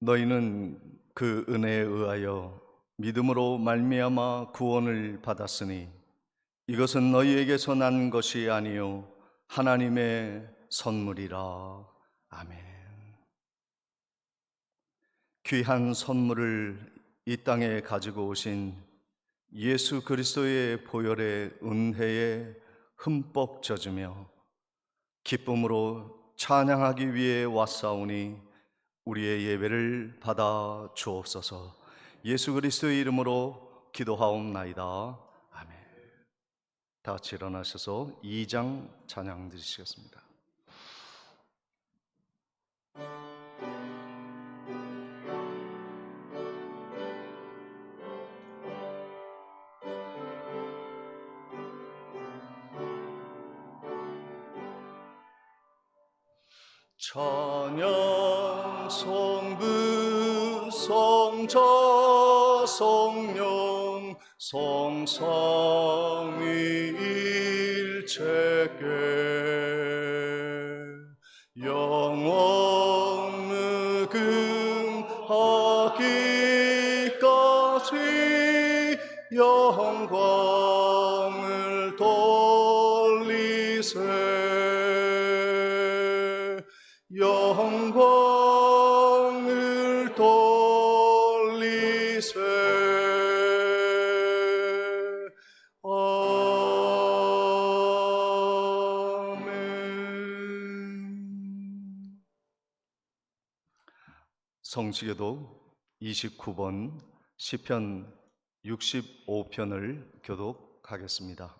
너희는 그 은혜에 의하여 믿음으로 말미암아 구원을 받았으니 이것은 너희에게서 난 것이 아니요 하나님의 선물이라. 아멘. 귀한 선물을 이 땅에 가지고 오신 예수 그리스도의 보혈의 은혜에 흠뻑 젖으며 기쁨으로 찬양하기 위해 왔사오니 우리의 예배를 받아 주옵소서. 예수 그리스도의 이름으로 기도하옵나이다. 아멘. 다 같이 일어나셔서 2장 찬양 드리시겠습니다. 찬양 성부 성자 성령 성삼위일체께 영원 무궁하기까지 영광을 돌리세. 영광을 돌리세. 아멘. 성시교독 29번 시편 65편을 교독하겠습니다.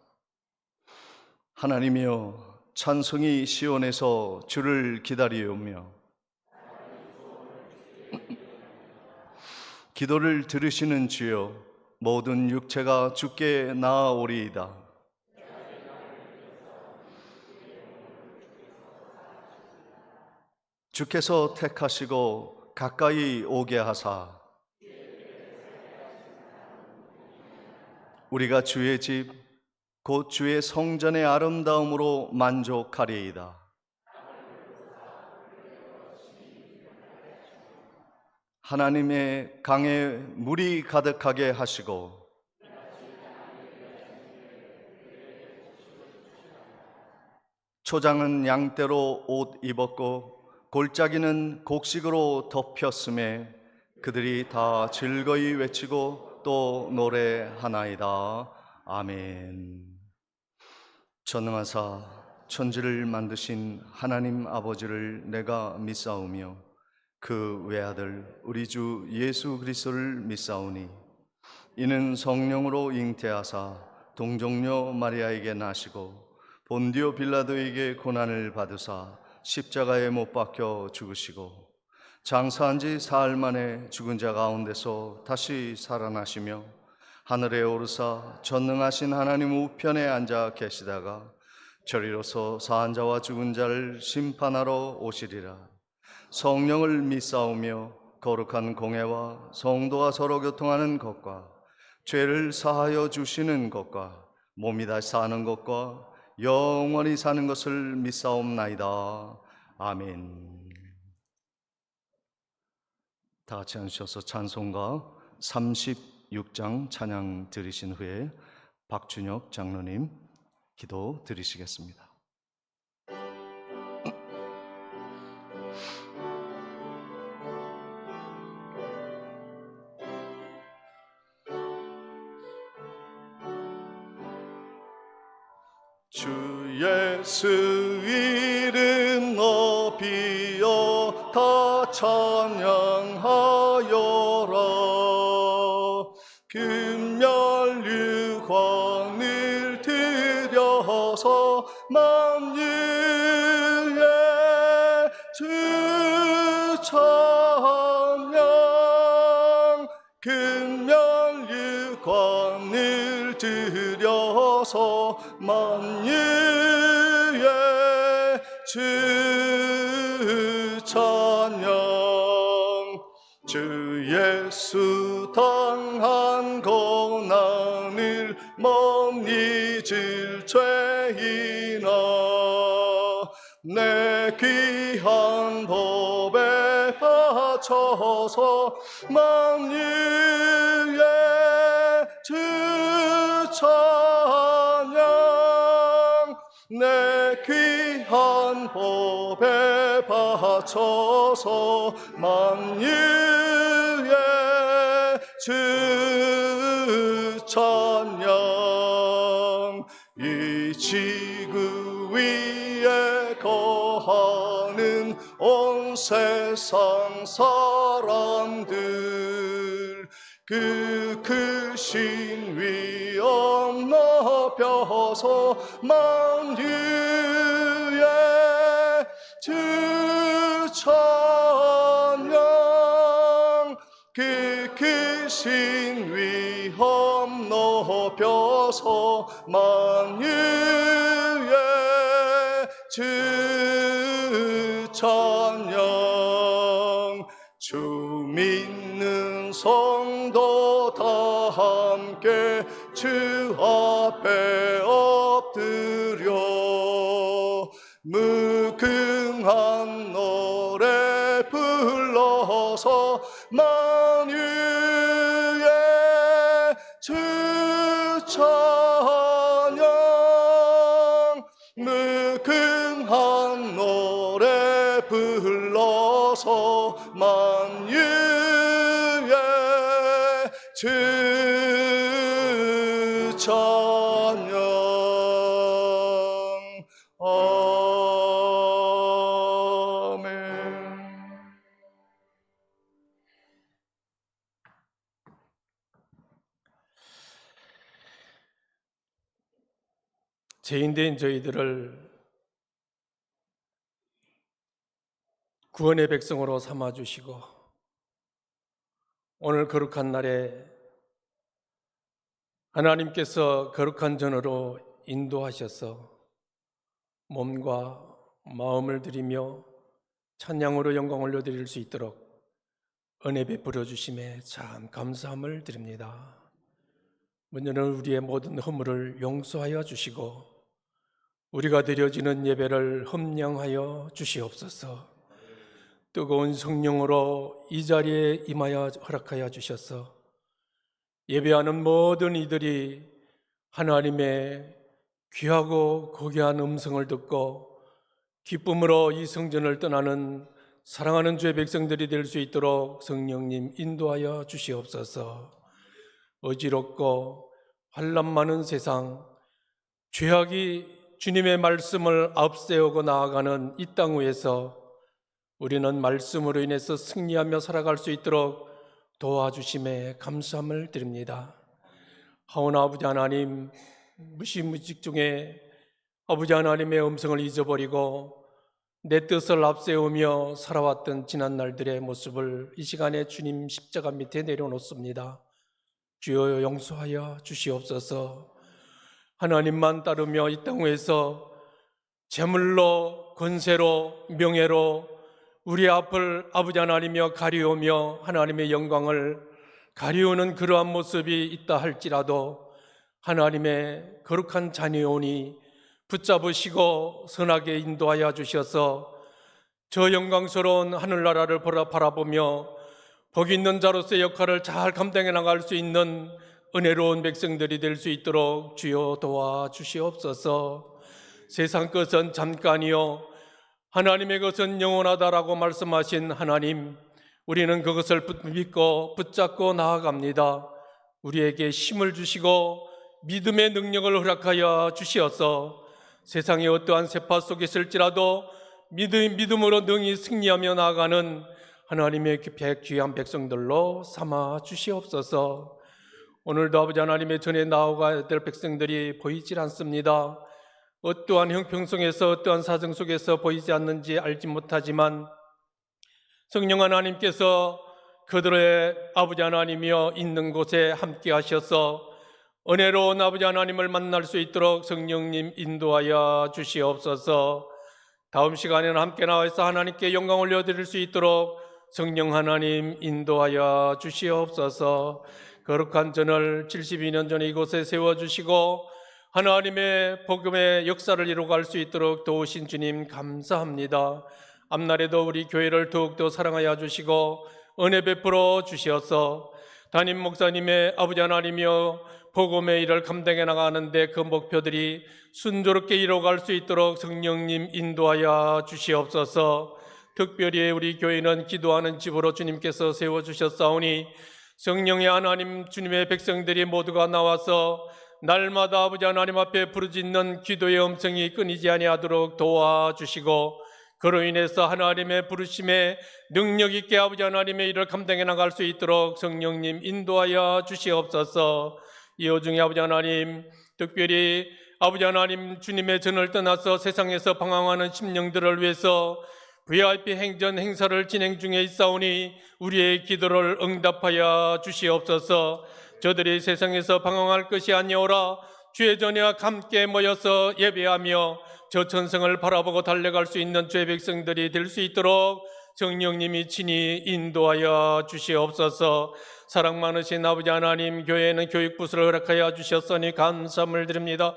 하나님이여, 찬송이 시온에서 주를 기다리오며 기도를 들으시는 주여, 모든 육체가 주께 나아오리이다. 주께서 택하시고 가까이 오게 하사 우리가 주의 집 곧 주의 성전의 아름다움으로 만족하리이다. 하나님의 강에 물이 가득하게 하시고 초장은 양떼로 옷 입었고 골짜기는 곡식으로 덮였음에 그들이 다 즐거이 외치고 또 노래하나이다. 아멘. 전능하사 천지를 만드신 하나님 아버지를 내가 믿사오며 그 외아들 우리 주 예수 그리스도를 믿사오니 이는 성령으로 잉태하사 동정녀 마리아에게 나시고 본디오 빌라도에게 고난을 받으사 십자가에 못 박혀 죽으시고 장사한 지 사흘 만에 죽은 자 가운데서 다시 살아나시며 하늘에 오르사 전능하신 하나님 우편에 앉아 계시다가 저리로서 사한 자와 죽은 자를 심판하러 오시리라. 성령을 믿사오며 거룩한 공회와 성도와 서로 교통하는 것과 죄를 사하여 주시는 것과 몸이 다시 사는 것과 영원히 사는 것을 믿사옵나이다. 아멘. 다 같이 앉으셔서 찬송가 36장 찬양 드리신 후에 박준혁 장로님 기도 드리시겠습니다. 주 예수 이름 높이어 다 찬양하여라. 금멸유관을 들여서 만유의 주 찬양. 금멸유관을 들여서 만유의 주 찬양. 주 예수 당한 고난을 못 잊을 죄인아, 내 귀한 법에 바쳐서 만유의 주 찬양 내 귀한 법에 바쳐서 만유의 주 찬양 이 지구 위에 거하는 온 세상 사람들 그 크신 위엄 높여서 만유의 주 찬양 그 크신 위엄 높여서 만유의 주 찬양 주 믿는 성도 다 함께 주 앞에 엎드려 무궁한 노래 불러서 만유의 주 찬양 무궁한 노래 불러서 만유의 주 찬양 아멘. 죄인된 저희들을 구원의 백성으로 삼아주시고 오늘 거룩한 날에 하나님께서 거룩한 전으로 인도하셔서 몸과 마음을 드리며 찬양으로 영광 올려드릴 수 있도록 은혜 베풀어 주심에 참 감사함을 드립니다. 먼저는 우리의 모든 허물을 용서하여 주시고 우리가 드려지는 예배를 흠량하여 주시옵소서. 뜨거운 성령으로 이 자리에 임하여 허락하여 주셔서 예배하는 모든 이들이 하나님의 귀하고 고귀한 음성을 듣고 기쁨으로 이 성전을 떠나는 사랑하는 주의 백성들이 될 수 있도록 성령님 인도하여 주시옵소서. 어지럽고 환난 많은 세상, 죄악이 주님의 말씀을 앞세우고 나아가는 이 땅 위에서 우리는 말씀으로 인해서 승리하며 살아갈 수 있도록 도와주심에 감사함을 드립니다. 하오나 아버지 하나님, 무시무직 중에 아버지 하나님의 음성을 잊어버리고 내 뜻을 앞세우며 살아왔던 지난 날들의 모습을 이 시간에 주님 십자가 밑에 내려놓습니다. 주여 용서하여 주시옵소서. 하나님만 따르며 이 땅 위에서 재물로, 권세로, 명예로 우리 앞을 아버지 하나님이여 가리우며 하나님의 영광을 가리우는 그러한 모습이 있다 할지라도 하나님의 거룩한 자녀오니 붙잡으시고 선하게 인도하여 주셔서 저 영광스러운 하늘나라를 바라보며 복 있는 자로서의 역할을 잘 감당해 나갈 수 있는 은혜로운 백성들이 될 수 있도록 주여 도와주시옵소서. 세상 것은 잠깐이요 하나님의 것은 영원하다라고 말씀하신 하나님, 우리는 그것을 믿고 붙잡고 나아갑니다. 우리에게 힘을 주시고 믿음의 능력을 허락하여 주시어서 세상의 어떠한 세파 속에 있을지라도 믿음으로 능히 승리하며 나아가는 하나님의 귀한 백성들로 삼아 주시옵소서. 오늘도 아버지 하나님의 전에 나아가야 될 백성들이 보이질 않습니다. 어떠한 형평성에서 어떠한 사정 속에서 보이지 않는지 알지 못하지만 성령 하나님께서 그들의 아버지 하나님이여 있는 곳에 함께 하셔서 은혜로운 아버지 하나님을 만날 수 있도록 성령님 인도하여 주시옵소서. 다음 시간에는 함께 나와서 하나님께 영광 올려드릴 수 있도록 성령 하나님 인도하여 주시옵소서. 거룩한 전을 72년 전에 이곳에 세워주시고 하나님의 복음의 역사를 이루어갈 수 있도록 도우신 주님 감사합니다. 앞날에도 우리 교회를 더욱더 사랑하여 주시고 은혜 베풀어 주시어서 담임 목사님의 아버지 하나님이여 복음의 일을 감당해 나가는데 그 목표들이 순조롭게 이뤄갈 수 있도록 성령님 인도하여 주시옵소서. 특별히 우리 교회는 기도하는 집으로 주님께서 세워주셨사오니 성령의 하나님 주님의 백성들이 모두가 나와서 날마다 아버지 하나님 앞에 부르짖는 기도의 음성이 끊이지 아니하도록 도와주시고 그로 인해서 하나님의 부르심에 능력 있게 아버지 하나님의 일을 감당해 나갈 수 있도록 성령님 인도하여 주시옵소서. 이 오중에 아버지 하나님 특별히 아버지 하나님 주님의 전을 떠나서 세상에서 방황하는 심령들을 위해서 VIP 행전 행사를 진행 중에 있사오니 우리의 기도를 응답하여 주시옵소서. 저들이 세상에서 방황할 것이 아니오라 주의 저녁 함께 모여서 예배하며 저 천성을 바라보고 달려갈 수 있는 주의 백성들이 될 수 있도록 성령님이 친히 인도하여 주시옵소서. 사랑 많으신 아버지 하나님, 교회에는 교육부서를 허락하여 주셨으니 감사함을 드립니다.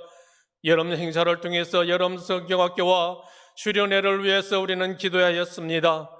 여름 행사를 통해서 여름 성경학교와 수련회를 위해서 우리는 기도하였습니다.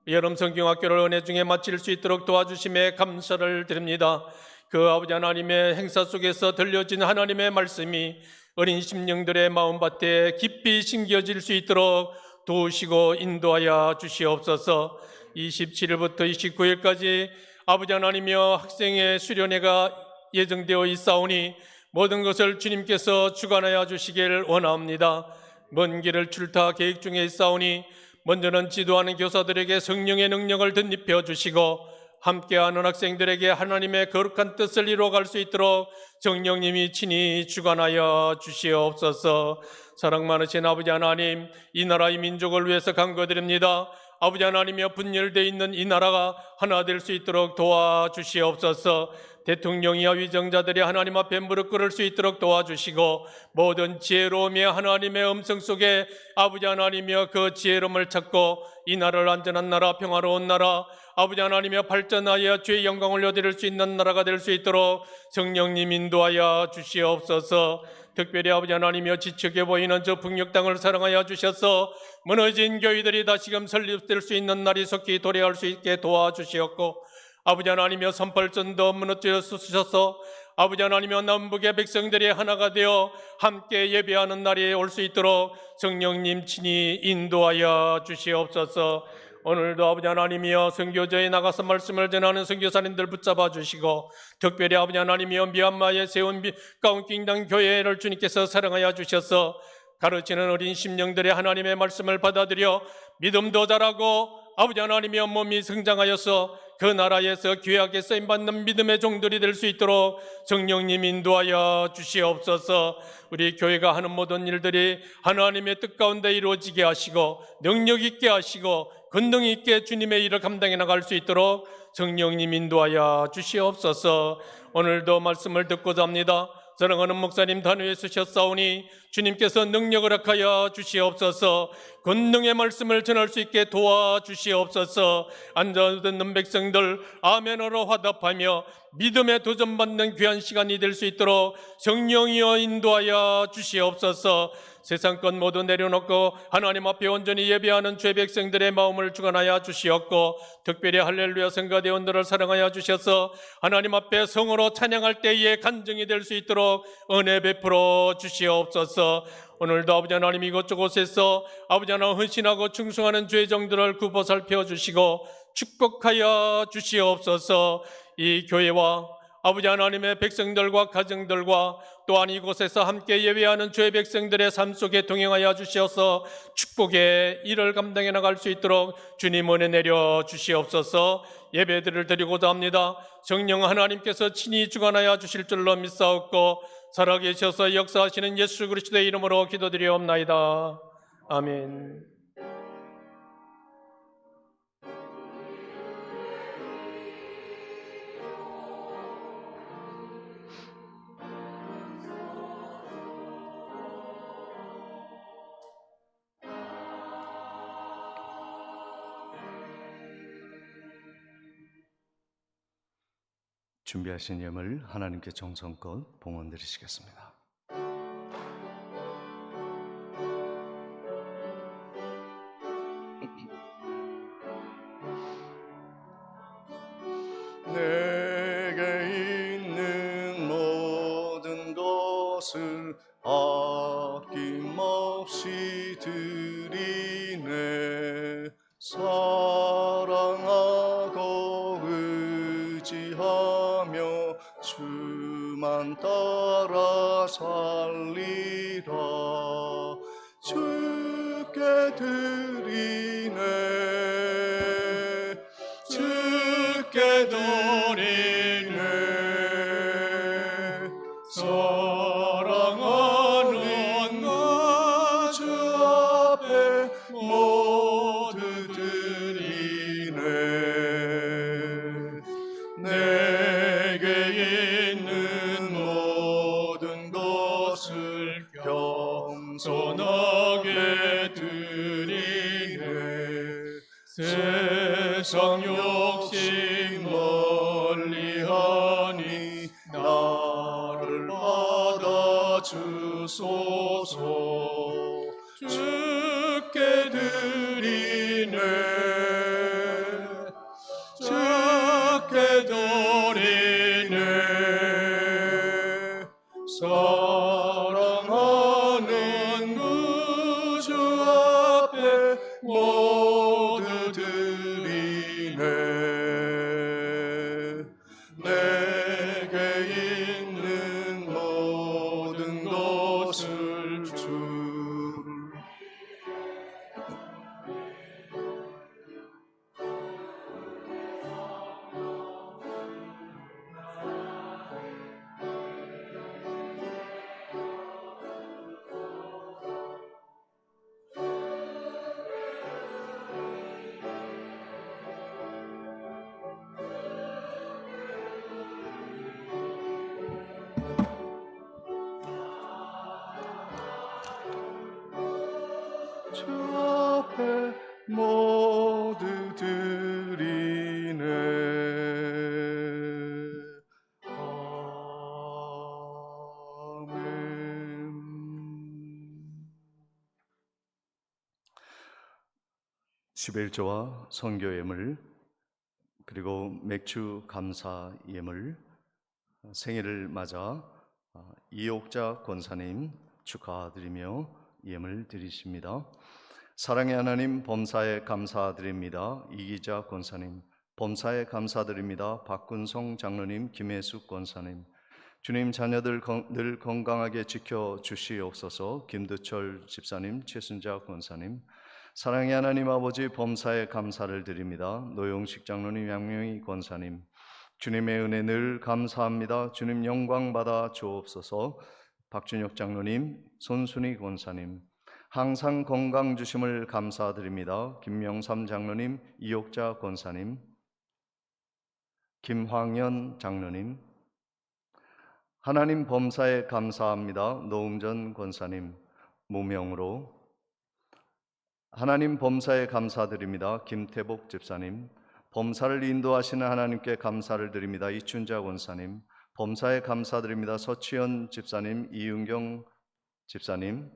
여름 성경학교를 은혜 중에 마칠 수 있도록 도와주심에 감사를 드립니다. 그 아버지 하나님의 행사 속에서 들려진 하나님의 말씀이 어린 심령들의 마음밭에 깊이 심겨질 수 있도록 도우시고 인도하여 주시옵소서. 27일부터 29일까지 아버지 하나님이여 학생의 수련회가 예정되어 있사오니 모든 것을 주님께서 주관하여 주시길 원합니다. 먼 길을 출타 계획 중에 있사오니 먼저는 지도하는 교사들에게 성령의 능력을 덧입혀 주시고 함께하는 학생들에게 하나님의 거룩한 뜻을 이루어갈 수 있도록 성령님이 친히 주관하여 주시옵소서. 사랑 많으신 아버지 하나님, 이 나라 이 민족을 위해서 간구드립니다. 아버지 하나님이여 분열되어 있는 이 나라가 하나 될 수 있도록 도와주시옵소서. 대통령이야 위정자들이 하나님 앞에 무릎 꿇을 수 있도록 도와주시고 모든 지혜로움이 하나님의 음성 속에 아버지 하나님이여 그 지혜로움을 찾고 이 나라를 안전한 나라, 평화로운 나라, 아버지 하나님이여 발전하여 주의 영광을 올려드릴 수 있는 나라가 될 수 있도록 성령님 인도하여 주시옵소서. 특별히 아버지 하나님이여 지척해 보이는 저 북녘 땅을 사랑하여 주셔서 무너진 교회들이 다시금 설립될 수 있는 날이 속히 도래할 수 있게 도와주시옵고 아버지 하나님이여 선벌전도 무너뜨려 주셔서 아버지 하나님이여 남북의 백성들이 하나가 되어 함께 예배하는 날이 올 수 있도록 성령님 친히 인도하여 주시옵소서. 오늘도 아버지 하나님이여 선교제에 나가서 말씀을 전하는 선교사님들 붙잡아 주시고 특별히 아버지 하나님이여 미얀마에 세운 가운킹당 교회를 주님께서 사랑하여 주셔서 가르치는 어린 심령들의 하나님의 말씀을 받아들여 믿음도 자라고 아버지 하나님이여 몸이 성장하여서 그 나라에서 귀하게 쓰임받는 믿음의 종들이 될 수 있도록 성령님 인도하여 주시옵소서. 우리 교회가 하는 모든 일들이 하나님의 뜻 가운데 이루어지게 하시고 능력 있게 하시고 권능 있게 주님의 일을 감당해 나갈 수 있도록 성령님 인도하여 주시옵소서. 오늘도 말씀을 듣고자 합니다. 사랑하는 목사님 단위에 쓰셨사오니 주님께서 능력을 허락하여 주시옵소서. 권능의 말씀을 전할 수 있게 도와주시옵소서. 앉아 듣는 백성들 아멘으로 화답하며 믿음에 도전받는 귀한 시간이 될 수 있도록 성령이여 인도하여 주시옵소서. 세상 것 모두 내려놓고 하나님 앞에 온전히 예배하는 죄 백성들의 마음을 주관하여 주시옵고 특별히 할렐루야 성가대원들을 사랑하여 주셔서 하나님 앞에 성으로 찬양할 때에 간증이 될 수 있도록 은혜 베풀어 주시옵소서. 오늘도 아버지 하나님 이곳저곳에서 아버지 하나님 헌신하고 충성하는 죄 정들을 굽어 살펴주시고 축복하여 주시옵소서. 이 교회와 아버지 하나님의 백성들과 가정들과 또한 이곳에서 함께 예배하는 주의 백성들의 삶 속에 동행하여 주시어서 축복의 일을 감당해 나갈 수 있도록 주님 은혜 내려 주시옵소서. 예배들을 드리고자 합니다. 성령 하나님께서 친히 주관하여 주실 줄로 믿사옵고 살아계셔서 역사하시는 예수 그리스도의 이름으로 기도드리옵나이다. 아멘. 준비하신 예물 하나님께 정성껏 봉헌 드리시겠습니다. 드리네. 사랑하고 의지하며 주만 따라 살리라. 주께 드리네. 주께 드리네. 사랑하는 주 앞에 모두 드리네. 내게 있는 모든 것을 겸손하게 드리네. 세상 욕심 멀리하니 나를 받아 주소서. 주께 드리네. 주께 드리네. 사랑하는 구주 앞에 모두 드리네. 내게 있는 모든 것을 주를. 주 앞에 모두 드리네. 아멘. 11조와 선교 예물, 그리고 맥주 감사 예물, 생일을 맞아 이옥자 권사님 축하드리며 예물 드리십니다. 사랑의 하나님, 범사에 감사드립니다. 이기자 권사님, 범사에 감사드립니다. 박군성 장로님, 김혜숙 권사님, 주님 자녀들 늘 건강하게 지켜주시옵소서. 김두철 집사님, 최순자 권사님, 사랑의 하나님 아버지, 범사에 감사를 드립니다. 노용식 장로님, 양명희 권사님, 주님의 은혜 늘 감사합니다. 주님 영광 받아 주옵소서. 박준혁 장로님, 손순희 권사님, 항상 건강 주심을 감사드립니다. 김명삼 장로님, 이옥자 권사님, 김황현 장로님, 하나님 범사에 감사합니다. 노웅전 권사님, 무명으로 하나님 범사에 감사드립니다. 김태복 집사님, 범사를 인도하시는 하나님께 감사를 드립니다. 이춘자 권사님, 범사에 감사드립니다. 서치현 집사님, 이윤경 집사님,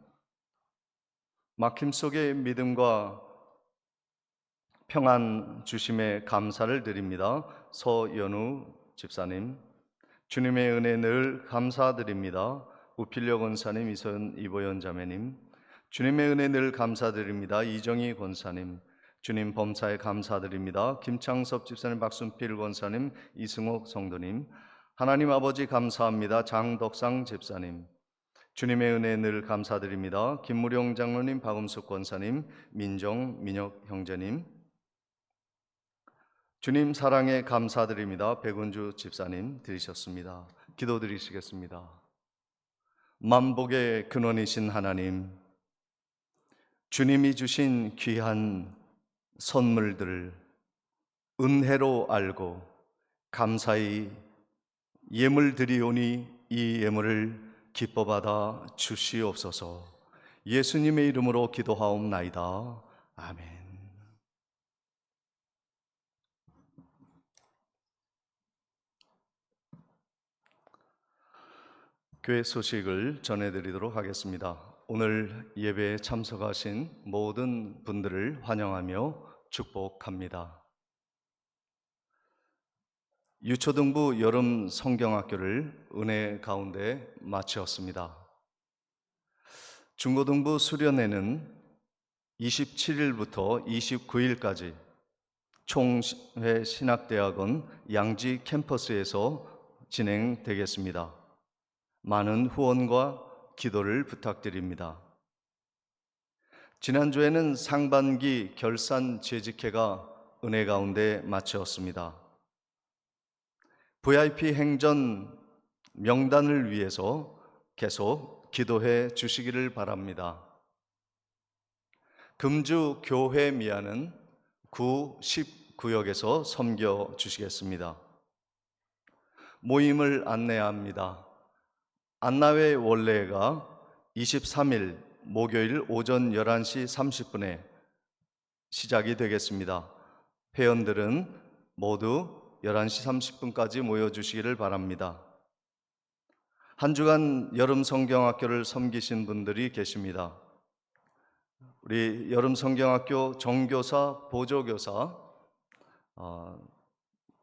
막힘 속의 믿음과 평안 주심에 감사를 드립니다. 서연우 집사님, 주님의 은혜 늘 감사드립니다. 우필려 권사님, 이보연 자매님, 주님의 은혜 늘 감사드립니다. 이정희 권사님, 주님 범사에 감사드립니다. 김창섭 집사님, 박순필 권사님, 이승옥 성도님, 하나님 아버지 감사합니다. 장덕상 집사님, 주님의 은혜 늘 감사드립니다. 김무령 장로님, 박음숙 권사님, 민정, 민혁 형제님, 주님 사랑에 감사드립니다. 백운주 집사님 드리셨습니다. 기도드리시겠습니다. 만복의 근원이신 하나님, 주님이 주신 귀한 선물들을 은혜로 알고 감사히 예물 드리오니 이 예물을 기뻐 받아 주시옵소서. 예수님의 이름으로 기도하옵나이다. 아멘. 교회 소식을 전해드리도록 하겠습니다. 오늘 예배에 참석하신 모든 분들을 환영하며 축복합니다. 유초등부 여름 성경학교를 은혜 가운데 마치었습니다. 중고등부 수련회는 27일부터 29일까지 총회 신학대학원 양지 캠퍼스에서 진행되겠습니다. 많은 후원과 기도를 부탁드립니다. 지난주에는 상반기 결산 재직회가 은혜 가운데 마쳤습니다. VIP 행전 명단을 위해서 계속 기도해 주시기를 바랍니다. 금주 교회 미아는 9, 10구역에서 섬겨 주시겠습니다. 모임을 안내합니다. 안나회 원래가 23일 목요일 오전 11시 30분에 시작이 되겠습니다. 회원들은 모두 11시 30분까지 모여주시기를 바랍니다. 한 주간 여름 성경학교를 섬기신 분들이 계십니다. 우리 여름 성경학교 정교사, 보조교사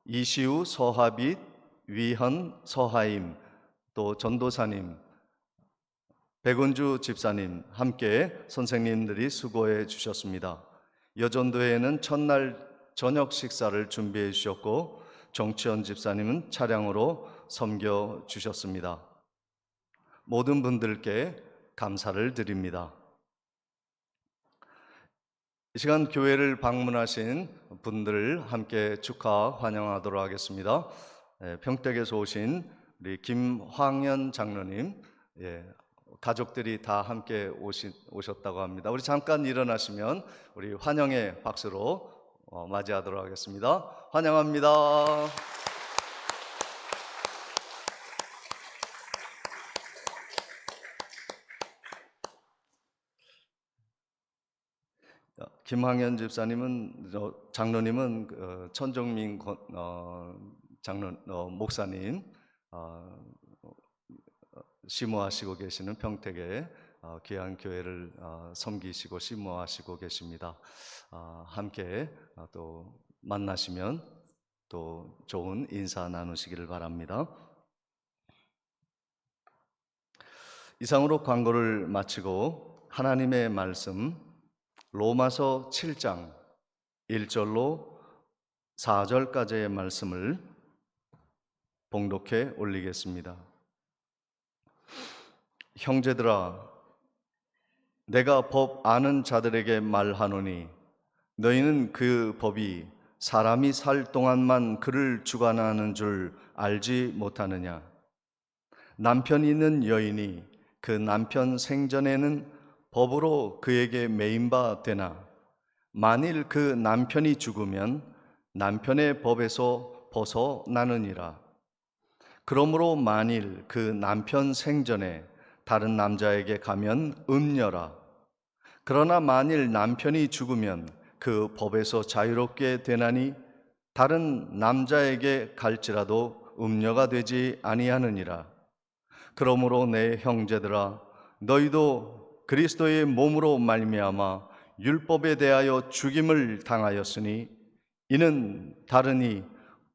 이시우, 서하빗, 위현, 서하임, 또 전도사님, 백은주 집사님 함께 선생님들이 수고해 주셨습니다. 여전도회에는 첫날 저녁 식사를 준비해 주셨고 정치현 집사님은 차량으로 섬겨 주셨습니다. 모든 분들께 감사를 드립니다. 이 시간 교회를 방문하신 분들 함께 축하 환영하도록 하겠습니다. 평택에서 오신 우리 김황현 장로님, 가족들이 다 함께 오셨다고 합니다. 우리 잠깐 일어나시면 우리 환영의 박수로 맞이하도록 하겠습니다. 환영합니다. 김황현 집사님은 장로님은 천정민 목사님 시무하시고 계시는 평택의 귀한 교회를 섬기시고 시무하시고 계십니다. 함께 또 만나시면 또 좋은 인사 나누시기를 바랍니다. 이상으로 광고를 마치고 하나님의 말씀 로마서 7장 1절로 4절까지의 말씀을 봉독해 올리겠습니다. 형제들아, 내가 법 아는 자들에게 말하노니 너희는 그 법이 사람이 살 동안만 그를 주관하는 줄 알지 못하느냐? 남편이 있는 여인이 그 남편 생전에는 법으로 그에게 매인바 되나 만일 그 남편이 죽으면 남편의 법에서 벗어나느니라. 그러므로 만일 그 남편 생전에 다른 남자에게 가면 음녀라. 그러나 만일 남편이 죽으면 그 법에서 자유롭게 되나니 다른 남자에게 갈지라도 음녀가 되지 아니하느니라. 그러므로 내 형제들아, 너희도 그리스도의 몸으로 말미암아 율법에 대하여 죽임을 당하였으니 이는 다르니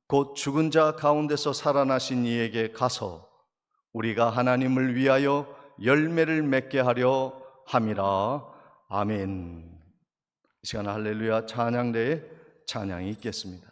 곧 죽은 자 가운데서 살아나신 이에게 가서 우리가 하나님을 위하여 열매를 맺게 하려 함이라. 아멘. 이 시간 할렐루야 찬양대에 찬양이 있겠습니다.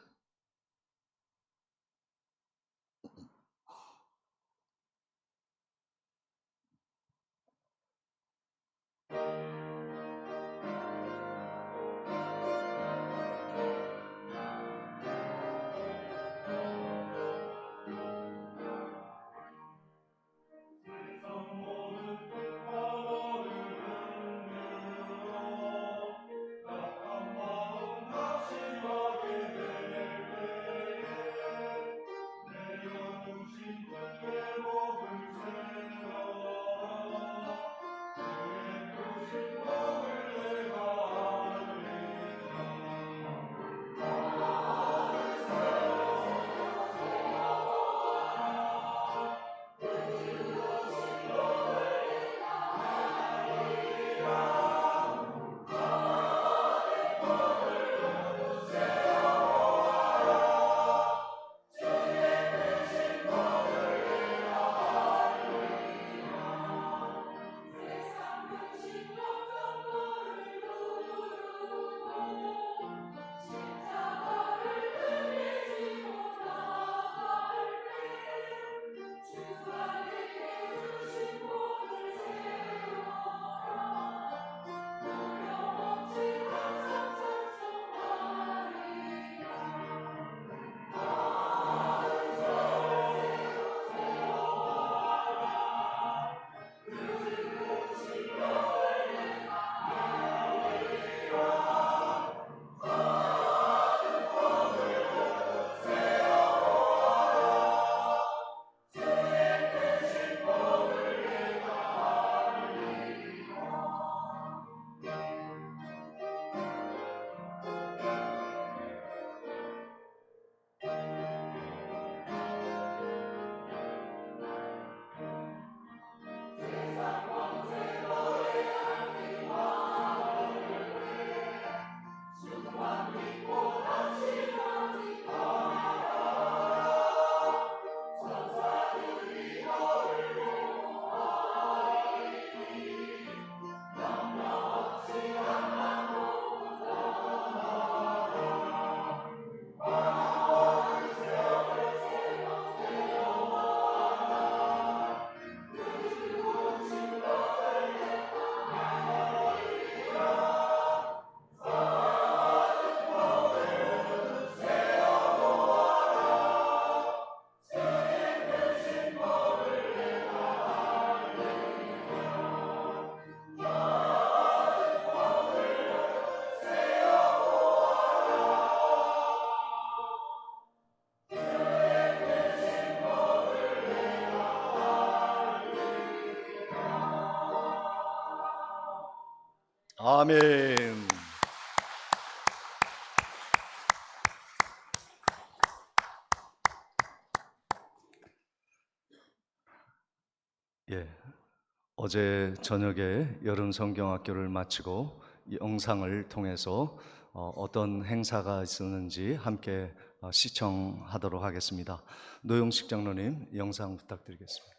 아멘. 예, 어제 저녁에 여름 성경학교를 마치고 이 영상을 통해서 어떤 행사가 있었는지 함께 시청하도록 하겠습니다. 노영식 장로님 영상 부탁드리겠습니다.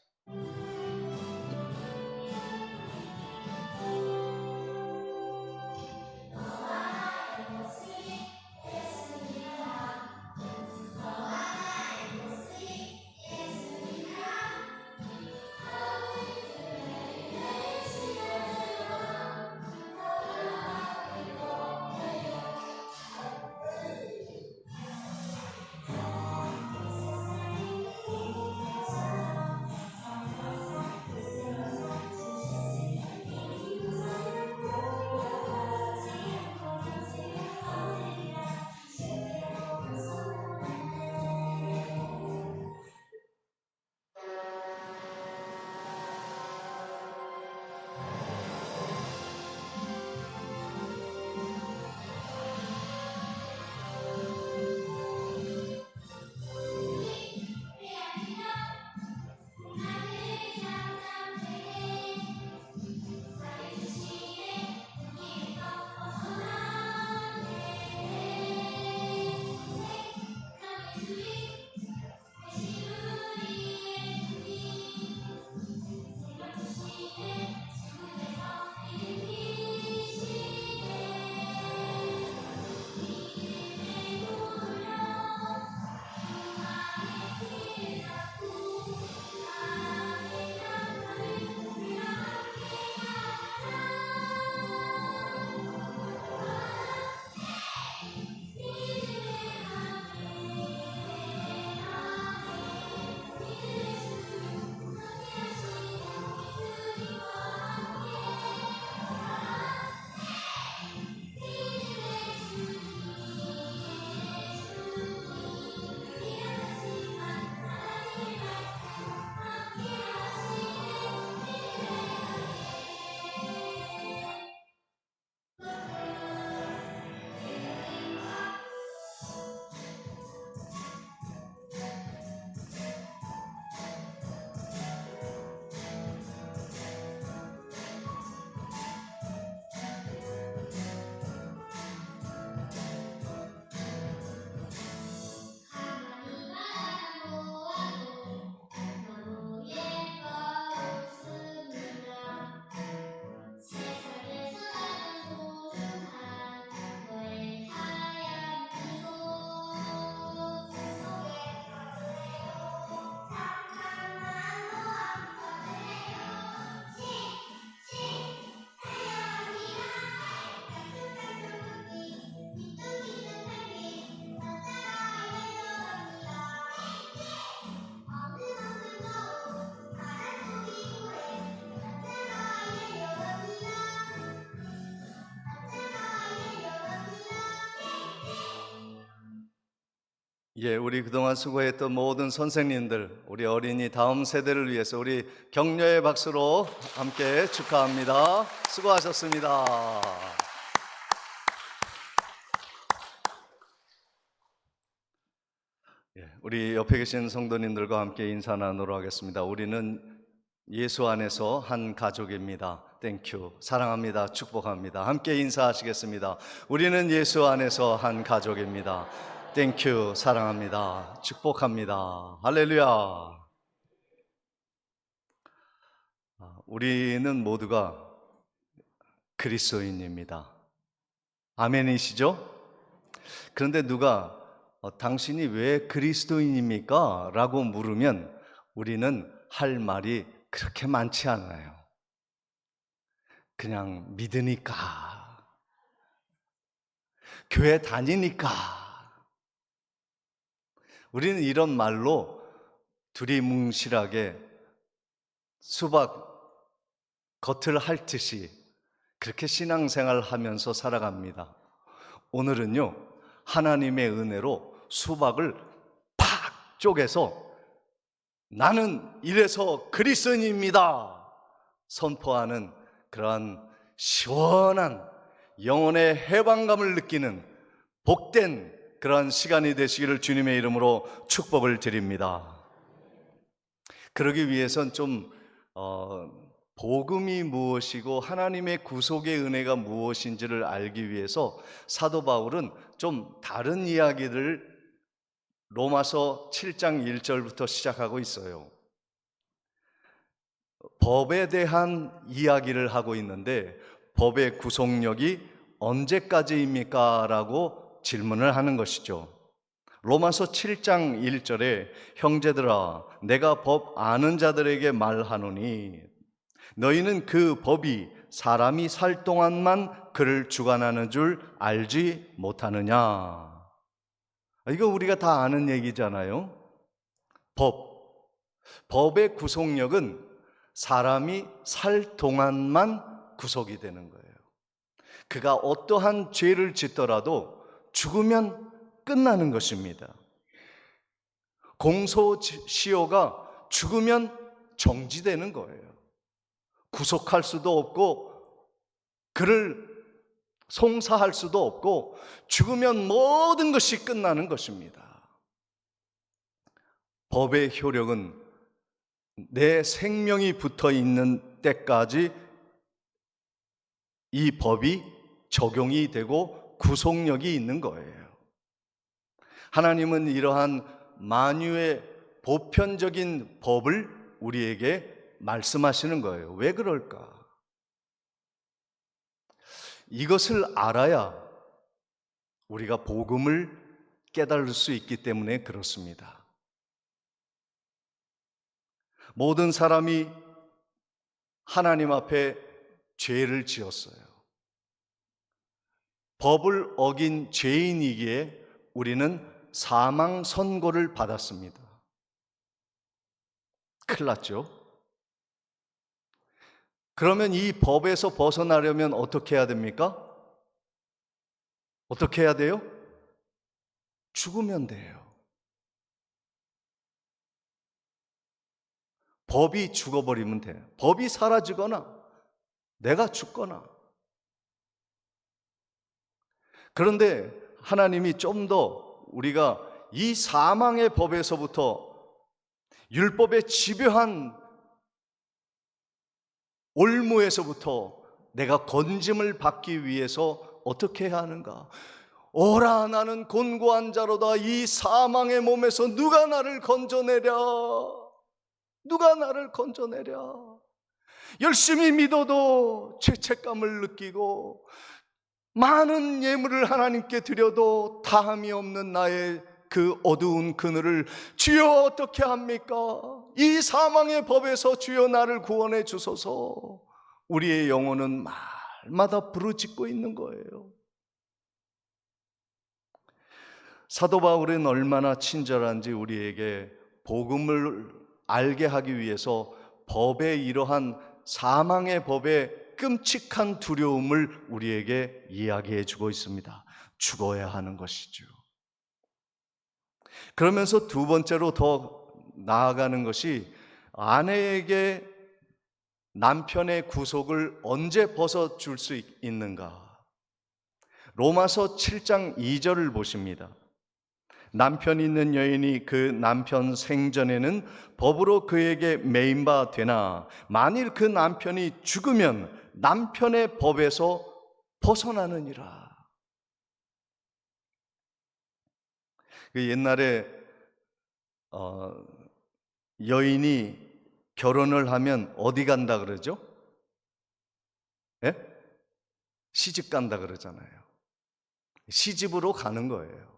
예, 우리 그동안 수고했던 모든 선생님들, 우리 어린이 다음 세대를 위해서 우리 격려의 박수로 함께 축하합니다. 수고하셨습니다. 예, 우리 옆에 계신 성도님들과 함께 인사 나누도록 하겠습니다. 우리는 예수 안에서 한 가족입니다. 땡큐. 사랑합니다. 축복합니다. 함께 인사하시겠습니다. 우리는 예수 안에서 한 가족입니다. 땡큐. 사랑합니다. 축복합니다. 할렐루야. 우리는 모두가 그리스도인입니다. 아멘이시죠? 그런데 누가 당신이 왜 그리스도인입니까? 라고 물으면 우리는 할 말이 그렇게 많지 않아요. 그냥 믿으니까, 교회 다니니까. 우리는 이런 말로 두리뭉실하게 수박 겉을 핥듯이 그렇게 신앙생활 하면서 살아갑니다. 오늘은요, 하나님의 은혜로 수박을 팍 쪼개서 나는 이래서 그리스도인입니다 선포하는 그러한 시원한 영혼의 해방감을 느끼는 복된 그러한 시간이 되시기를 주님의 이름으로 축복을 드립니다. 그러기 위해선 좀 복음이 무엇이고 하나님의 구속의 은혜가 무엇인지를 알기 위해서 사도 바울은 좀 다른 이야기를 로마서 7장 1절부터 시작하고 있어요. 법에 대한 이야기를 하고 있는데 법의 구속력이 언제까지입니까? 라고 질문을 하는 것이죠. 로마서 7장 1절에 형제들아 내가 법 아는 자들에게 말하노니 너희는 그 법이 사람이 살 동안만 그를 주관하는 줄 알지 못하느냐. 이거 우리가 다 아는 얘기잖아요. 법의 구속력은 사람이 살 동안만 구속이 되는 거예요. 그가 어떠한 죄를 짓더라도 죽으면 끝나는 것입니다. 공소시효가 죽으면 정지되는 거예요. 구속할 수도 없고 그를 송사할 수도 없고 죽으면 모든 것이 끝나는 것입니다. 법의 효력은 내 생명이 붙어 있는 때까지 이 법이 적용이 되고 구속력이 있는 거예요. 하나님은 이러한 만유의 보편적인 법을 우리에게 말씀하시는 거예요. 왜 그럴까? 이것을 알아야 우리가 복음을 깨달을 수 있기 때문에 그렇습니다. 모든 사람이 하나님 앞에 죄를 지었어요. 법을 어긴 죄인이기에 우리는 사망 선고를 받았습니다. 큰일 났죠? 그러면 이 법에서 벗어나려면 어떻게 해야 됩니까? 어떻게 해야 돼요? 죽으면 돼요. 법이 죽어버리면 돼요. 법이 사라지거나 내가 죽거나. 그런데 하나님이 좀 더 우리가 이 사망의 법에서부터 율법의 집요한 올무에서부터 내가 건짐을 받기 위해서 어떻게 해야 하는가? 오라 나는 곤고한 자로다. 이 사망의 몸에서 누가 나를 건져내랴? 누가 나를 건져내랴? 열심히 믿어도 죄책감을 느끼고 많은 예물을 하나님께 드려도 다함이 없는 나의 그 어두운 그늘을 주여 어떻게 합니까? 이 사망의 법에서 주여 나를 구원해 주소서. 우리의 영혼은 말마다 부르짖고 있는 거예요. 사도 바울은 얼마나 친절한지 우리에게 복음을 알게 하기 위해서 법의 이러한 사망의 법의 끔찍한 두려움을 우리에게 이야기해 주고 있습니다. 죽어야 하는 것이죠. 그러면서 두 번째로 더 나아가는 것이 아내에게 남편의 구속을 언제 벗어줄 수 있는가? 로마서 7장 2절을 보십니다. 남편 있는 여인이 그 남편 생전에는 법으로 그에게 매인 바 되나 만일 그 남편이 죽으면 남편의 법에서 벗어나느니라. 그 옛날에 여인이 결혼을 하면 어디 간다 그러죠? 예? 시집 간다 그러잖아요. 시집으로 가는 거예요.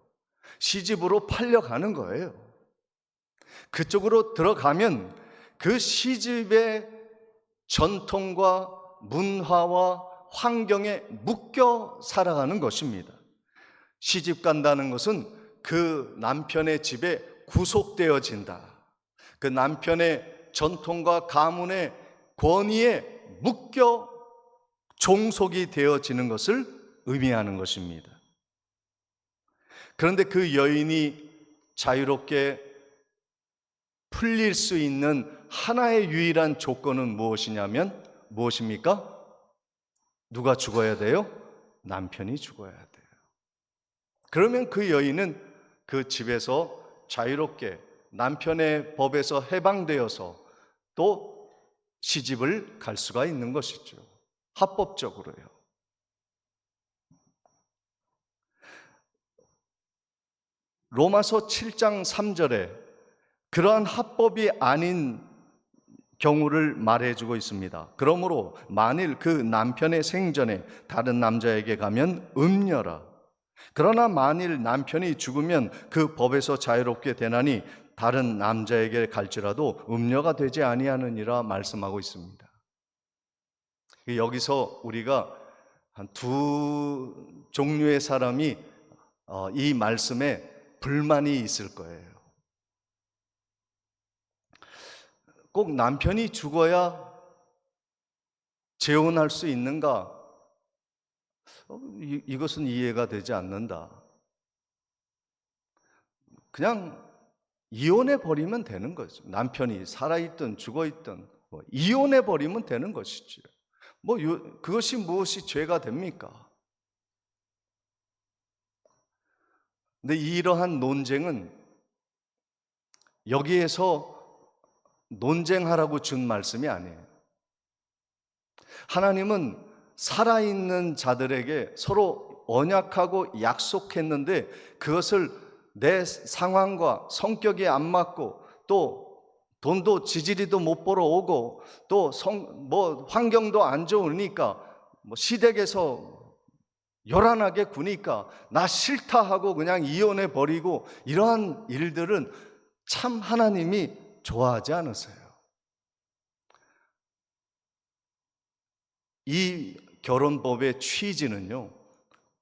시집으로 팔려가는 거예요. 그쪽으로 들어가면 그 시집의 전통과 문화와 환경에 묶여 살아가는 것입니다. 시집 간다는 것은 그 남편의 집에 구속되어진다. 그 남편의 전통과 가문의 권위에 묶여 종속이 되어지는 것을 의미하는 것입니다. 그런데 그 여인이 자유롭게 풀릴 수 있는 하나의 유일한 조건은 무엇이냐면 무엇입니까? 누가 죽어야 돼요? 남편이 죽어야 돼요. 그러면 그 여인은 그 집에서 자유롭게 남편의 법에서 해방되어서 또 시집을 갈 수가 있는 것이죠. 합법적으로요. 로마서 7장 3절에 그러한 합법이 아닌 경우를 말해주고 있습니다. 그러므로 만일 그 남편의 생전에 다른 남자에게 가면 음녀라. 그러나 만일 남편이 죽으면 그 법에서 자유롭게 되나니 다른 남자에게 갈지라도 음녀가 되지 아니하느니라 말씀하고 있습니다. 여기서 우리가 한 두 종류의 사람이 이 말씀에 불만이 있을 거예요. 꼭 남편이 죽어야 재혼할 수 있는가? 이것은 이해가 되지 않는다. 그냥 이혼해 버리면 되는 거죠. 남편이 살아있든 죽어있든 이혼해 버리면 되는 것이죠. 그것이 무엇이 죄가 됩니까? 근데 이러한 논쟁은 여기에서 논쟁하라고 준 말씀이 아니에요. 하나님은 살아있는 자들에게 서로 언약하고 약속했는데 그것을 내 상황과 성격이 안 맞고 또 돈도 지지리도 못 벌어 오고 또 환경도 안 좋으니까 시댁에서 요란하게 구니까 나 싫다 하고 그냥 이혼해 버리고 이러한 일들은 참 하나님이 좋아하지 않으세요. 이 결혼법의 취지는요,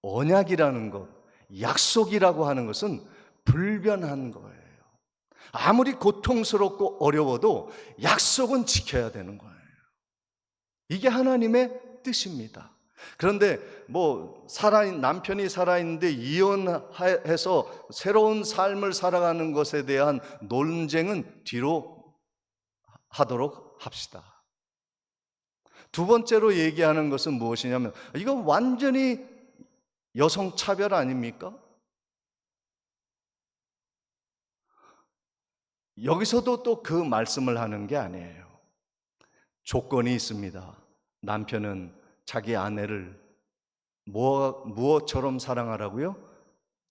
언약이라는 것, 약속이라고 하는 것은 불변한 거예요. 아무리 고통스럽고 어려워도 약속은 지켜야 되는 거예요. 이게 하나님의 뜻입니다. 그런데 남편이 살아있는데 이혼해서 새로운 삶을 살아가는 것에 대한 논쟁은 뒤로 하도록 합시다. 두 번째로 얘기하는 것은 무엇이냐면 이건 완전히 여성 차별 아닙니까? 여기서도 또 그 말씀을 하는 게 아니에요. 조건이 있습니다. 남편은 자기 아내를 무엇처럼 사랑하라고요?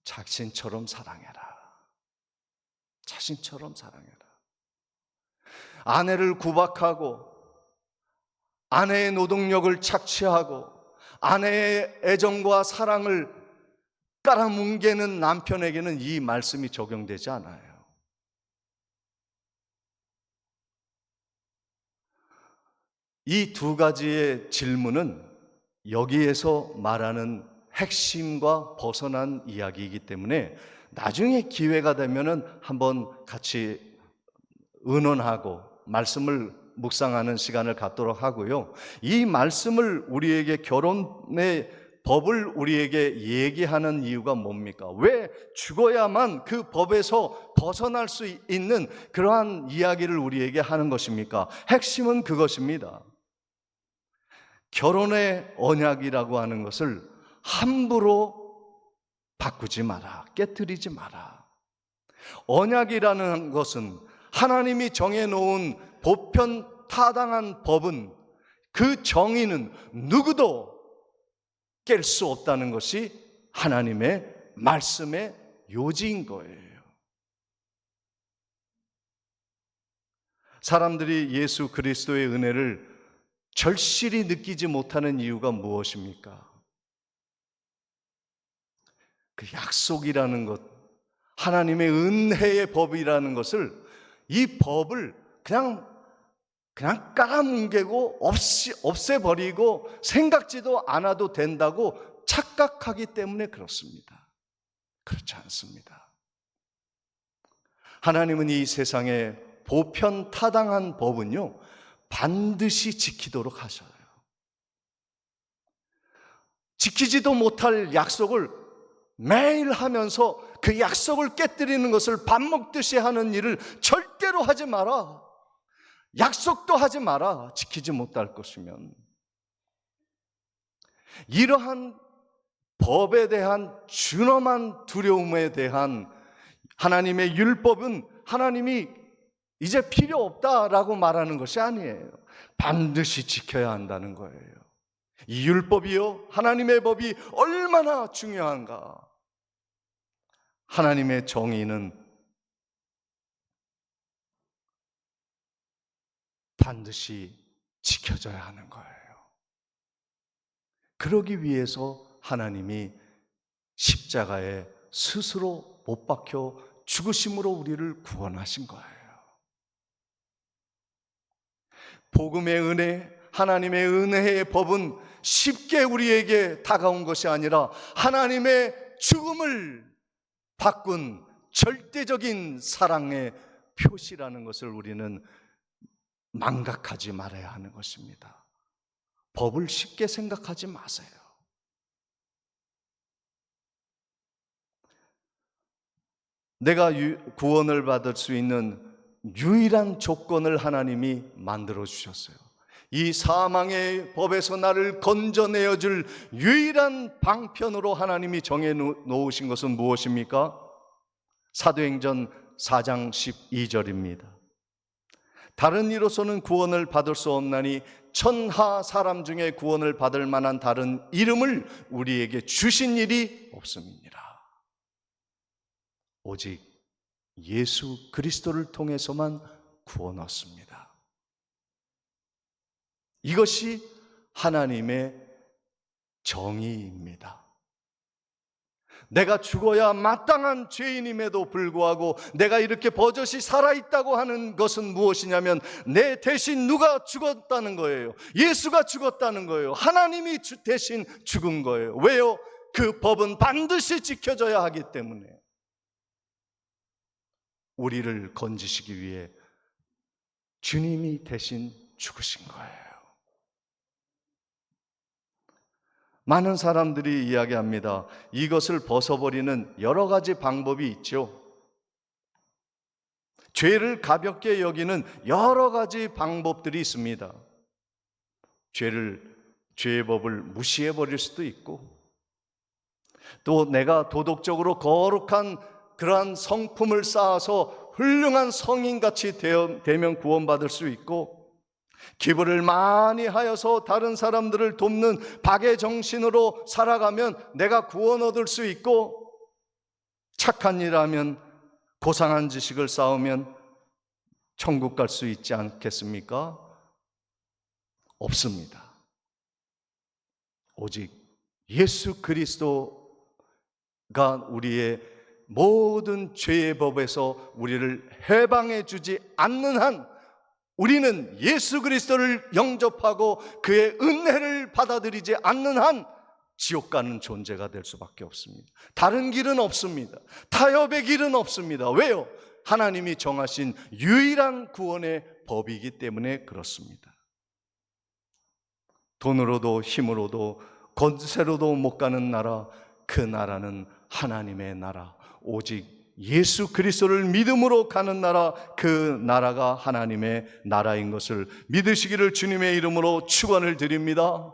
자신처럼 사랑해라. 자신처럼 사랑해라. 아내를 구박하고 아내의 노동력을 착취하고 아내의 애정과 사랑을 깔아뭉개는 남편에게는 이 말씀이 적용되지 않아요. 이 두 가지의 질문은 여기에서 말하는 핵심과 벗어난 이야기이기 때문에 나중에 기회가 되면은 한번 같이 의논하고 말씀을 묵상하는 시간을 갖도록 하고요. 이 말씀을 우리에게 결혼의 법을 우리에게 얘기하는 이유가 뭡니까? 왜 죽어야만 그 법에서 벗어날 수 있는 그러한 이야기를 우리에게 하는 것입니까? 핵심은 그것입니다. 결혼의 언약이라고 하는 것을 함부로 바꾸지 마라. 깨트리지 마라. 언약이라는 것은 하나님이 정해놓은 보편 타당한 법은 그 정의는 누구도 깰 수 없다는 것이 하나님의 말씀의 요지인 거예요. 사람들이 예수 그리스도의 은혜를 절실히 느끼지 못하는 이유가 무엇입니까? 그 약속이라는 것, 하나님의 은혜의 법이라는 것을, 이 법을 그냥 깔아뭉개고 없애버리고 생각지도 않아도 된다고 착각하기 때문에 그렇습니다. 그렇지 않습니다. 하나님은 이 세상에 보편 타당한 법은요, 반드시 지키도록 하셔요. 지키지도 못할 약속을 매일 하면서 그 약속을 깨뜨리는 것을 밥 먹듯이 하는 일을 절대로 하지 마라. 약속도 하지 마라. 지키지 못할 것이면. 이러한 법에 대한 준엄한 두려움에 대한 하나님의 율법은 하나님이 이제 필요 없다라고 말하는 것이 아니에요. 반드시 지켜야 한다는 거예요. 이 율법이요, 하나님의 법이 얼마나 중요한가. 하나님의 정의는 반드시 지켜져야 하는 거예요. 그러기 위해서 하나님이 십자가에 스스로 못 박혀 죽으심으로 우리를 구원하신 거예요. 복음의 은혜, 하나님의 은혜의 법은 쉽게 우리에게 다가온 것이 아니라 하나님의 죽음을 바꾼 절대적인 사랑의 표시라는 것을 우리는 망각하지 말아야 하는 것입니다. 법을 쉽게 생각하지 마세요. 내가 구원을 받을 수 있는 유일한 조건을 하나님이 만들어 주셨어요. 이 사망의 법에서 나를 건져내어 줄 유일한 방편으로 하나님이 정해 놓으신 것은 무엇입니까? 사도행전 4장 12절입니다. 다른 이로서는 구원을 받을 수 없나니 천하 사람 중에 구원을 받을 만한 다른 이름을 우리에게 주신 일이 없음이니라. 오직 예수 그리스도를 통해서만 구원 얻습니다. 이것이 하나님의 정의입니다. 내가 죽어야 마땅한 죄인임에도 불구하고 내가 이렇게 버젓이 살아있다고 하는 것은 무엇이냐면 내 대신 누가 죽었다는 거예요. 예수가 죽었다는 거예요. 하나님이 대신 죽은 거예요. 왜요? 그 법은 반드시 지켜져야 하기 때문에. 우리를 건지시기 위해 주님이 대신 죽으신 거예요. 많은 사람들이 이야기합니다. 이것을 벗어버리는 여러 가지 방법이 있죠. 죄를 가볍게 여기는 여러 가지 방법들이 있습니다. 죄의 법을 무시해버릴 수도 있고, 또 내가 도덕적으로 거룩한 그러한 성품을 쌓아서 훌륭한 성인같이 되면 구원받을 수 있고, 기부를 많이 하여서 다른 사람들을 돕는 박의 정신으로 살아가면 내가 구원 얻을 수 있고, 착한 일 하면, 고상한 지식을 쌓으면 천국 갈 수 있지 않겠습니까? 없습니다. 오직 예수 그리스도가 우리의 모든 죄의 법에서 우리를 해방해 주지 않는 한 우리는 예수 그리스도를 영접하고 그의 은혜를 받아들이지 않는 한 지옥 가는 존재가 될 수밖에 없습니다. 다른 길은 없습니다. 타협의 길은 없습니다. 왜요? 하나님이 정하신 유일한 구원의 법이기 때문에 그렇습니다. 돈으로도 힘으로도 권세로도 못 가는 나라, 그 나라는 하나님의 나라, 오직 예수 그리스도를 믿음으로 가는 나라, 그 나라가 하나님의 나라인 것을 믿으시기를 주님의 이름으로 축원을 드립니다.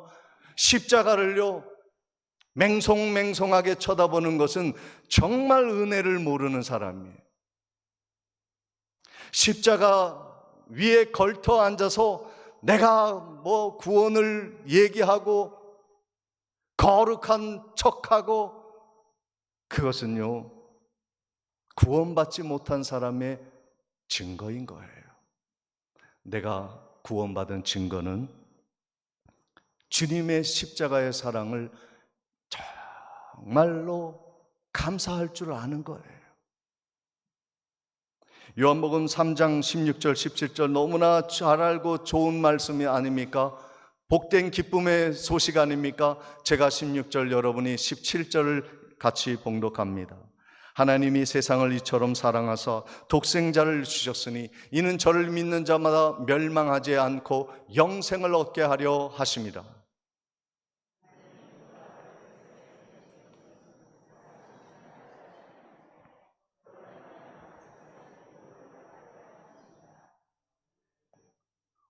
십자가를요 맹송맹송하게 쳐다보는 것은 정말 은혜를 모르는 사람이에요. 십자가 위에 걸터 앉아서 내가 구원을 얘기하고 거룩한 척하고, 그것은요 구원받지 못한 사람의 증거인 거예요. 내가 구원받은 증거는 주님의 십자가의 사랑을 정말로 감사할 줄 아는 거예요. 요한복음 3장 16절 17절 너무나 잘 알고 좋은 말씀이 아닙니까? 복된 기쁨의 소식 아닙니까? 제가 16절, 여러분이 17절을 같이 봉독합니다. 하나님이 세상을 이처럼 사랑하사 독생자를 주셨으니 이는 저를 믿는 자마다 멸망하지 않고 영생을 얻게 하려 하심이라.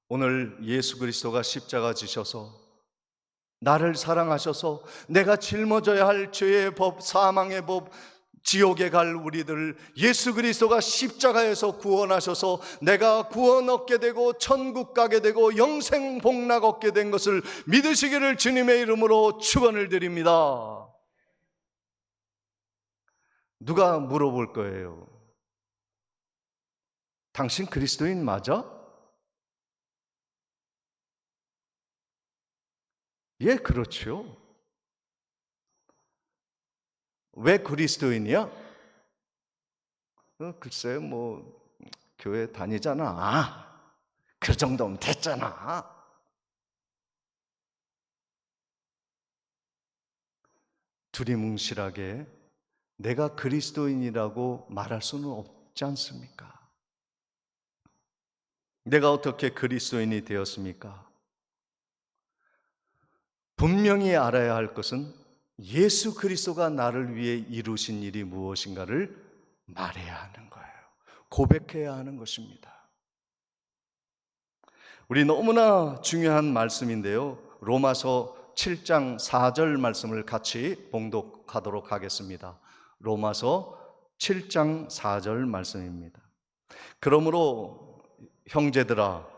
오늘 예수 그리스도가 십자가 지셔서 나를 사랑하셔서 내가 짊어져야 할 죄의 법, 사망의 법, 지옥에 갈 우리들을 예수 그리스도가 십자가에서 구원하셔서 내가 구원 얻게 되고 천국 가게 되고 영생 복락 얻게 된 것을 믿으시기를 주님의 이름으로 축원을 드립니다. 누가 물어볼 거예요. 당신 그리스도인 맞아? 예, 그렇죠. 왜 그리스도인이야? 글쎄, 교회 다니잖아. 그 정도면 됐잖아. 두리뭉실하게 내가 그리스도인이라고 말할 수는 없지 않습니까? 내가 어떻게 그리스도인이 되었습니까? 분명히 알아야 할 것은 예수 그리스도가 나를 위해 이루신 일이 무엇인가를 말해야 하는 거예요. 고백해야 하는 것입니다. 우리 너무나 중요한 말씀인데요. 로마서 7장 4절 말씀을 같이 봉독하도록 하겠습니다. 로마서 7장 4절 말씀입니다. 그러므로 형제들아,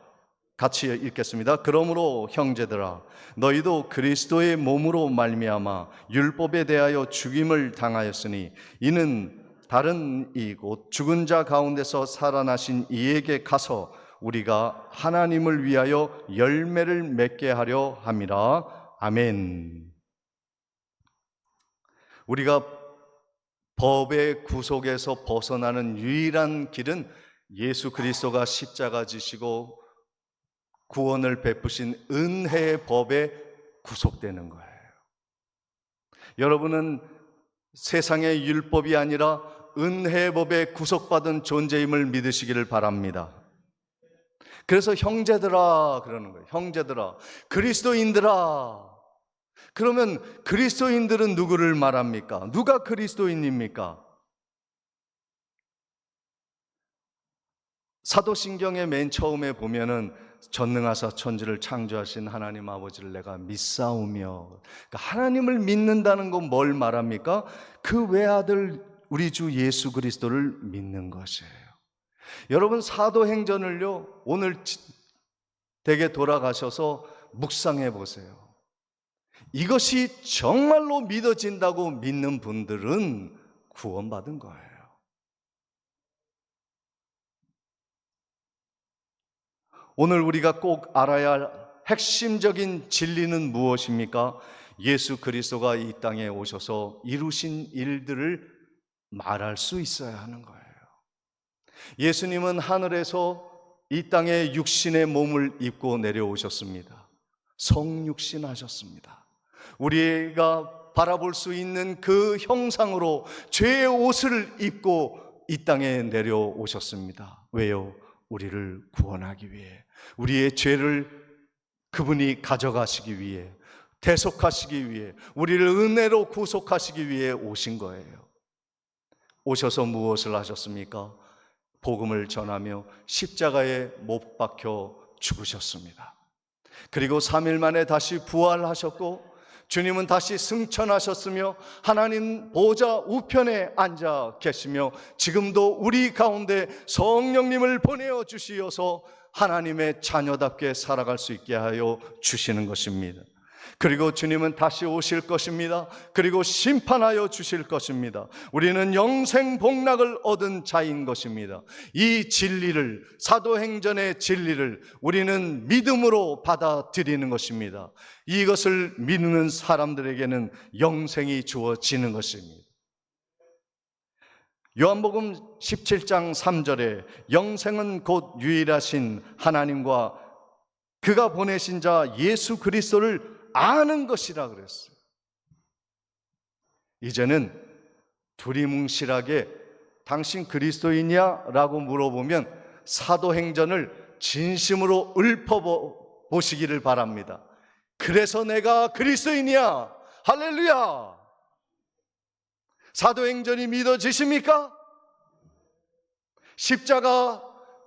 같이 읽겠습니다. 그러므로 형제들아, 너희도 그리스도의 몸으로 말미암아 율법에 대하여 죽임을 당하였으니 이는 다른 이곳 죽은 자 가운데서 살아나신 이에게 가서 우리가 하나님을 위하여 열매를 맺게 하려 함이라. 아멘. 우리가 법의 구속에서 벗어나는 유일한 길은 예수 그리스도가 십자가 지시고 구원을 베푸신 은혜의 법에 구속되는 거예요. 여러분은 세상의 율법이 아니라 은혜의 법에 구속받은 존재임을 믿으시기를 바랍니다. 그래서 형제들아 그러는 거예요. 형제들아, 그리스도인들아. 그러면 그리스도인들은 누구를 말합니까? 누가 그리스도인입니까? 사도신경의 맨 처음에 보면은 전능하사 천지를 창조하신 하나님 아버지를 내가 믿사오며, 그러니까 하나님을 믿는다는 건 뭘 말합니까? 그 외아들 우리 주 예수 그리스도를 믿는 것이에요. 여러분, 사도행전을요 오늘 댁에 돌아가셔서 묵상해 보세요. 이것이 정말로 믿어진다고 믿는 분들은 구원받은 거예요. 오늘 우리가 꼭 알아야 할 핵심적인 진리는 무엇입니까? 예수 그리스도가 이 땅에 오셔서 이루신 일들을 말할 수 있어야 하는 거예요. 예수님은 하늘에서 이 땅에 육신의 몸을 입고 내려오셨습니다. 성육신 하셨습니다. 우리가 바라볼 수 있는 그 형상으로 죄의 옷을 입고 이 땅에 내려오셨습니다. 왜요? 우리를 구원하기 위해, 우리의 죄를 그분이 가져가시기 위해, 대속하시기 위해, 우리를 은혜로 구속하시기 위해 오신 거예요. 오셔서 무엇을 하셨습니까? 복음을 전하며 십자가에 못 박혀 죽으셨습니다. 그리고 3일 만에 다시 부활하셨고, 주님은 다시 승천하셨으며 하나님 보좌 우편에 앉아 계시며 지금도 우리 가운데 성령님을 보내어 주시어서 하나님의 자녀답게 살아갈 수 있게 하여 주시는 것입니다. 그리고 주님은 다시 오실 것입니다. 그리고 심판하여 주실 것입니다. 우리는 영생 복락을 얻은 자인 것입니다. 이 진리를, 사도행전의 진리를 우리는 믿음으로 받아들이는 것입니다. 이것을 믿는 사람들에게는 영생이 주어지는 것입니다. 요한복음 17장 3절에 영생은 곧 유일하신 하나님과 그가 보내신 자 예수 그리스도를 아는 것이라 그랬어요. 이제는 두리뭉실하게 당신 그리스도이냐? 라고 물어보면 사도행전을 진심으로 읊어보시기를 바랍니다. 그래서 내가 그리스도이냐? 할렐루야! 사도행전이 믿어지십니까? 십자가,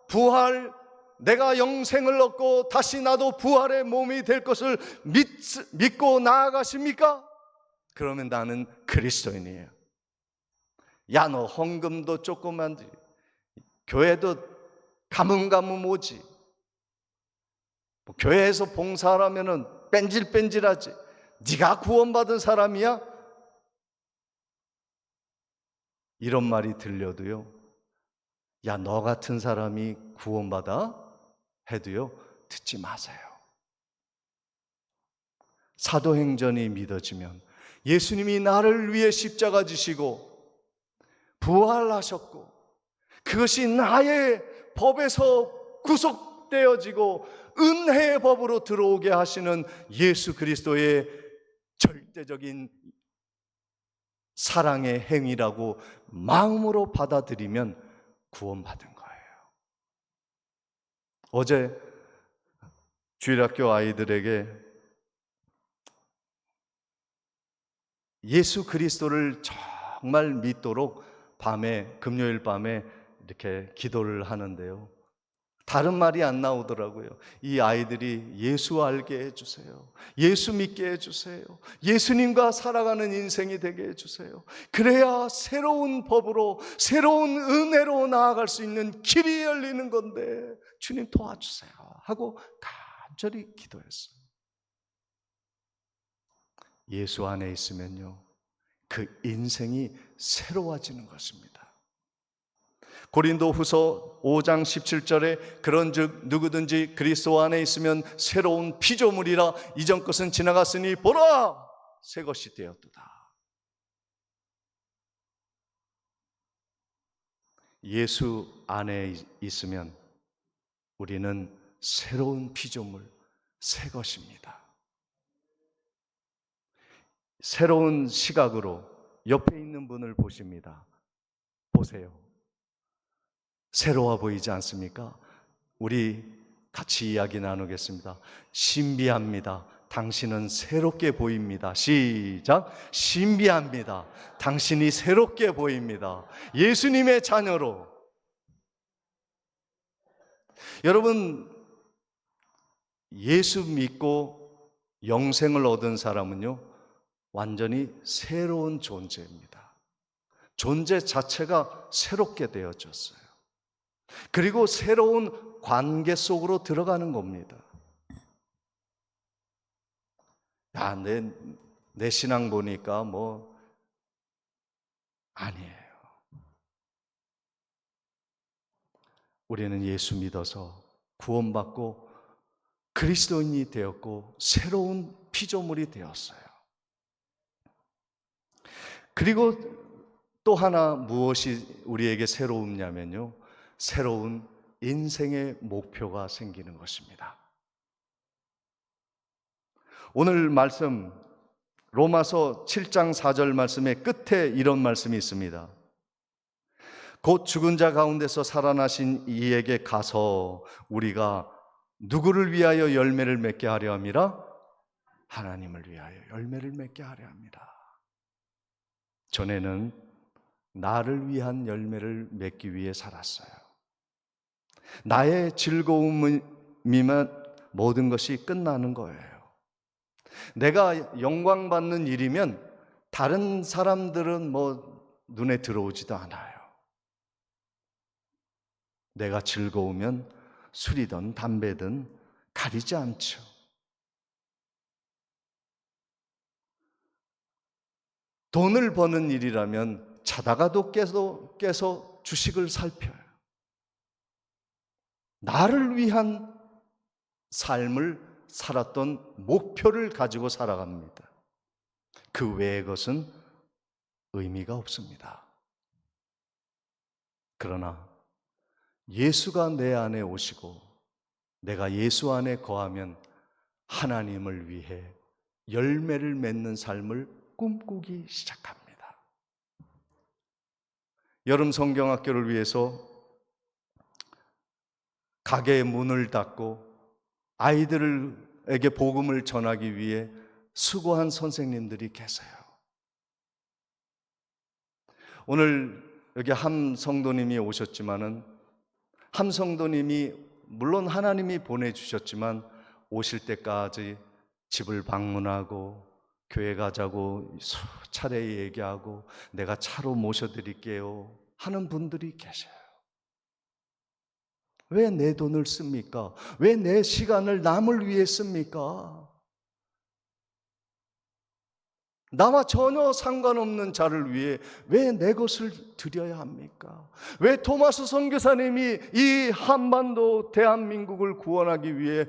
부활, 내가 영생을 얻고 다시 나도 부활의 몸이 될 것을 믿고 나아가십니까? 그러면 나는 그리스도인이에요. 야, 너 헌금도 조그만지, 교회도 가뭄가뭄 오지, 교회에서 봉사하라면은 뺀질뺀질하지, 네가 구원받은 사람이야? 이런 말이 들려도요, 야, 너 같은 사람이 구원받아? 해도요, 듣지 마세요. 사도행전이 믿어지면 예수님이 나를 위해 십자가 지시고 부활하셨고, 그것이 나의 법에서 구속되어지고 은혜의 법으로 들어오게 하시는 예수 그리스도의 절대적인 사랑의 행위라고 마음으로 받아들이면 구원받은 거예요. 어제 주일학교 아이들에게 예수 그리스도를 정말 믿도록 금요일 밤에 이렇게 기도를 하는데요, 다른 말이 안 나오더라고요. 이 아이들이 예수 알게 해주세요, 예수 믿게 해주세요, 예수님과 살아가는 인생이 되게 해주세요. 그래야 새로운 법으로, 새로운 은혜로 나아갈 수 있는 길이 열리는 건데 주님 도와주세요 하고 간절히 기도했어요. 예수 안에 있으면요, 그 인생이 새로워지는 것입니다. 고린도후서 5장 17절에 그런즉 누구든지 그리스도 안에 있으면 새로운 피조물이라, 이전 것은 지나갔으니 보라 새 것이 되었도다. 예수 안에 있으면 우리는 새로운 피조물, 새 것입니다. 새로운 시각으로 옆에 있는 분을 보십니다. 보세요. 새로워 보이지 않습니까? 우리 같이 이야기 나누겠습니다. 신비합니다. 당신은 새롭게 보입니다. 시작. 신비합니다. 당신이 새롭게 보입니다. 예수님의 자녀로. 여러분, 예수 믿고 영생을 얻은 사람은요, 완전히 새로운 존재입니다. 존재 자체가 새롭게 되어졌어요. 그리고 새로운 관계 속으로 들어가는 겁니다. 야, 내 신앙 보니까 아니에요. 우리는 예수 믿어서 구원받고 그리스도인이 되었고 새로운 피조물이 되었어요. 그리고 또 하나 무엇이 우리에게 새로우냐면요, 새로운 인생의 목표가 생기는 것입니다. 오늘 말씀 로마서 7장 4절 말씀의 끝에 이런 말씀이 있습니다. 곧 죽은 자 가운데서 살아나신 이에게 가서 우리가 누구를 위하여 열매를 맺게 하려 함이라? 하나님을 위하여 열매를 맺게 하려 합니다. 전에는 나를 위한 열매를 맺기 위해 살았어요. 나의 즐거움이면 모든 것이 끝나는 거예요. 내가 영광받는 일이면 다른 사람들은 눈에 들어오지도 않아요. 내가 즐거우면 술이든 담배든 가리지 않죠. 돈을 버는 일이라면 자다가도 깨서 주식을 살펴요. 나를 위한 삶을 살았던 목표를 가지고 살아갑니다. 그 외의 것은 의미가 없습니다. 그러나 예수가 내 안에 오시고 내가 예수 안에 거하면 하나님을 위해 열매를 맺는 삶을 꿈꾸기 시작합니다. 여름 성경학교를 위해서 가게의 문을 닫고 아이들에게 복음을 전하기 위해 수고한 선생님들이 계세요. 오늘 여기 함 성도님이 오셨지만은 함 성도님이 물론 하나님이 보내주셨지만 오실 때까지 집을 방문하고 교회 가자고 수차례 얘기하고 내가 차로 모셔드릴게요 하는 분들이 계셔요. 왜 내 돈을 씁니까? 왜 내 시간을 남을 위해 씁니까? 나와 전혀 상관없는 자를 위해 왜 내 것을 드려야 합니까? 왜 토마스 선교사님이 이 한반도 대한민국을 구원하기 위해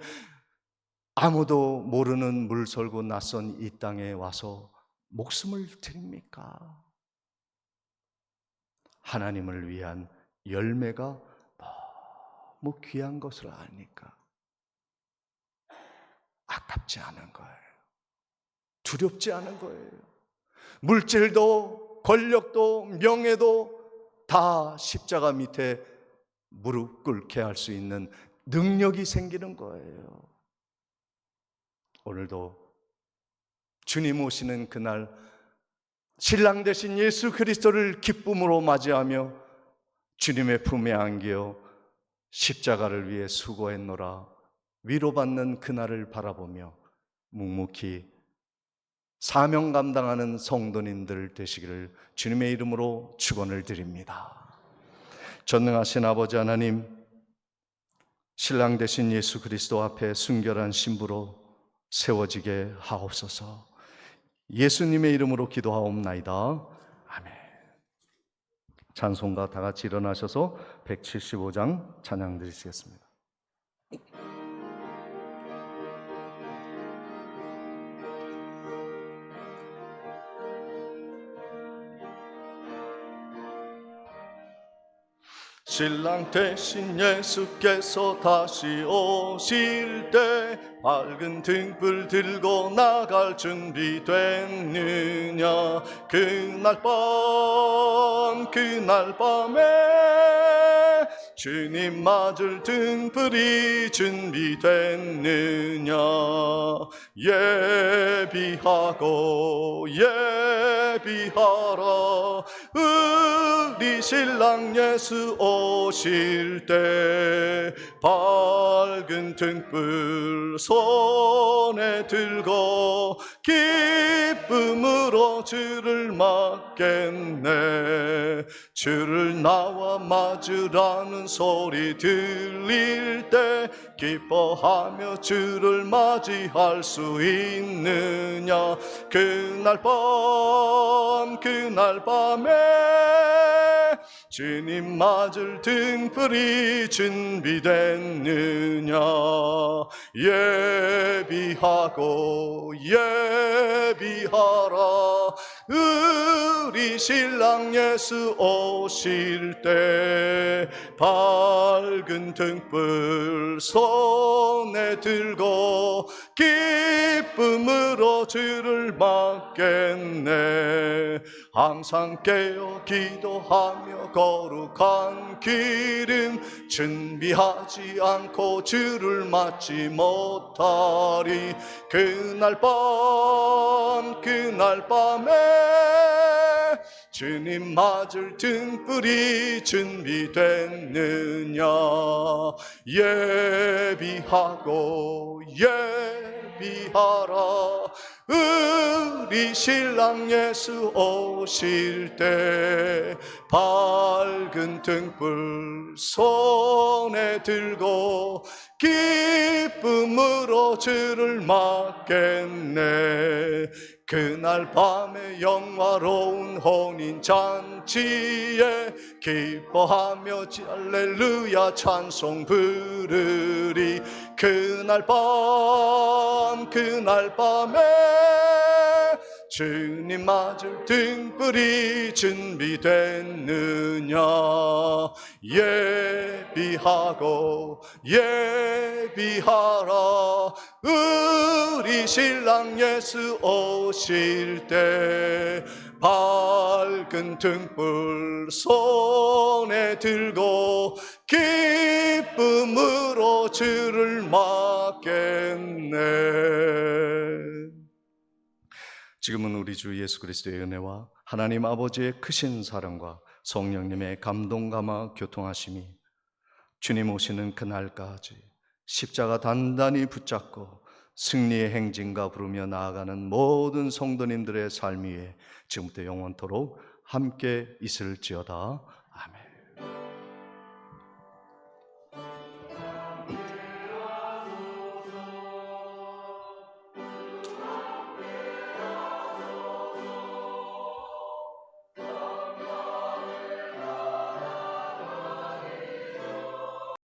아무도 모르는 물설고 낯선 이 땅에 와서 목숨을 드립니까? 하나님을 위한 열매가 너무 귀한 것을 아니까 아깝지 않은 거예요. 두렵지 않은 거예요. 물질도 권력도 명예도 다 십자가 밑에 무릎 꿇게 할 수 있는 능력이 생기는 거예요. 오늘도 주님 오시는 그날 신랑 되신 예수 그리스도를 기쁨으로 맞이하며 주님의 품에 안겨 십자가를 위해 수고했노라 위로받는 그날을 바라보며 묵묵히 사명 감당하는 성도님들 되시기를 주님의 이름으로 축원을 드립니다. 전능하신 아버지 하나님, 신랑 되신 예수 그리스도 앞에 순결한 신부로 세워지게 하옵소서. 예수님의 이름으로 기도하옵나이다. 아멘. 찬송가 다 같이 일어나셔서 175장 찬양 드리시겠습니다. 신랑 되신 예수께서 다시 오실 때 밝은 등불 들고 나갈 준비 됐느냐. 그날 밤에 주님 맞을 등불이 준비됐느냐. 예비하라 우리 신랑 예수 오실 때 밝은 등불 손에 들고 기쁨으로 주를 맞겠네. 주를 나와 맞으라는 소리 들릴 때 기뻐하며 주를 맞이할 수 있느냐. 그날 밤에 주님 맞을 등불이 준비됐느냐. 예비하라 우리 신랑 예수 오실 때 밝은 등불 손에 들고 기쁨으로 주를 맞겠네. 항상 깨어 기도하며 거룩한 기름 준비하지 않고 주를 맞지 못하리. 그날 밤에 주님 맞을 등불이 준비됐느냐. 예비하라 우리 신랑 예수 오실 때 밝은 등불 손에 들고 기쁨으로 주를 맞겠네. 그날 밤에 영화로운 혼인잔치에 기뻐하며 할렐루야 찬송 부르리. 그날 밤에 주님 맞을 등불이 준비됐느냐. 예비하라 우리 신랑 예수 오실 때 밝은 등불 손에 들고 기쁨으로 주를 맞겠네. 지금은 우리 주 예수 그리스도의 은혜와 하나님 아버지의 크신 사랑과 성령님의 감동 감화 교통하심이 주님 오시는 그날까지 십자가 단단히 붙잡고 승리의 행진가 부르며 나아가는 모든 성도님들의 삶 위에 지금부터 영원토록 함께 있을지어다.